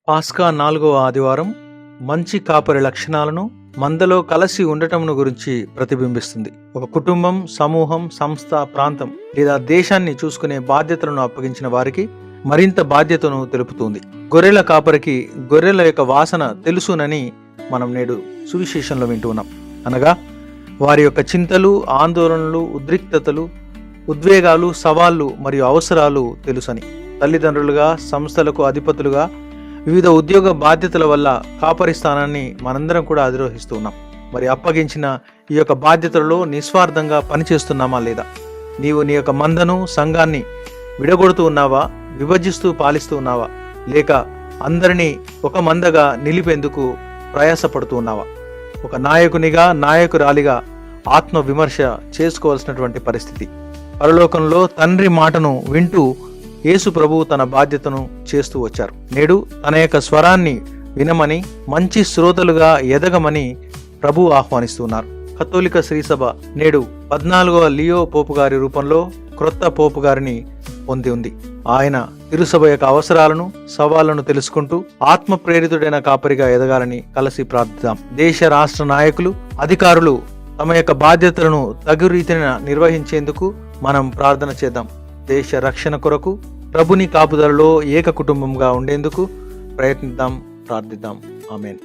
పాస్కా 4వ ఆదివారం మంచి కాపరి లక్షణాలను, మందలో కలిసి ఉండటమును గురించి ప్రతిబింబిస్తుంది. ఒక కుటుంబం, సమూహం, సంస్థ, ప్రాంతం లేదా దేశాన్ని చూసుకునే బాధ్యతలను అప్పగించిన వారికి మరింత బాధ్యతను తెలుపుతుంది. గొర్రెల కాపరికి గొర్రెల యొక్క వాసన తెలుసునని మనం నేడు సువిశేషంలో వింటూ ఉన్నాం. అనగా వారి యొక్క చింతలు, ఆందోళనలు, ఉద్రిక్తతలు, ఉద్వేగాలు, సవాళ్లు మరియు అవసరాలు తెలుసని. తల్లిదండ్రులుగా, సంస్థలకు అధిపతులుగా, వివిధ ఉద్యోగ బాధ్యతల వల్ల కాపరి స్థానాన్ని మనందరం కూడా అధిరోహిస్తూ ఉన్నాం. మరి అప్పగించిన ఈ యొక్క బాధ్యతలలో నిస్వార్థంగా పనిచేస్తున్నామా లేదా? నీవు నీ యొక్క మందను, సంఘాన్ని విడగొడుతూ ఉన్నావా? విభజిస్తూ పాలిస్తూ ఉన్నావా? లేక అందరినీ ఒక మందగా నిలిపేందుకు ప్రయాసపడుతూ ఉన్నావా? ఒక నాయకునిగా, నాయకురాలిగా ఆత్మ విమర్శ చేసుకోవాల్సినటువంటి పరిస్థితి. పరలోకంలో తండ్రి మాటను వింటూ యేసు ప్రభువు తన బాధ్యతను చేస్తూ వచ్చారు. నేడు తన యొక్క స్వరాన్ని వినమని, మంచి శ్రోతలుగా ఎదగమని ప్రభువు ఆహ్వానిస్తున్నారు. కథోలిక శ్రీసభ నేడు 14వ లియో పోపు గారి రూపంలో క్రొత్త పోపు గారిని పొంది ఉంది. ఆయన తిరుసభ యొక్క అవసరాలను, సవాళ్లను తెలుసుకుంటూ ఆత్మ ప్రేరితుడైన కాపరిగా ఎదగాలని కలిసి ప్రార్థిద్దాం. దేశ రాష్ట్ర నాయకులు, అధికారులు తమ యొక్క బాధ్యతలను తగు రీతిన నిర్వహించేందుకు మనం ప్రార్థన చేద్దాం. దేశ రక్షణ కొరకు ప్రభుని కాపుదలలో ఏక కుటుంబంగా ఉండేందుకు ప్రయత్నిద్దాం, ప్రార్థిద్దాం. ఆమేన్.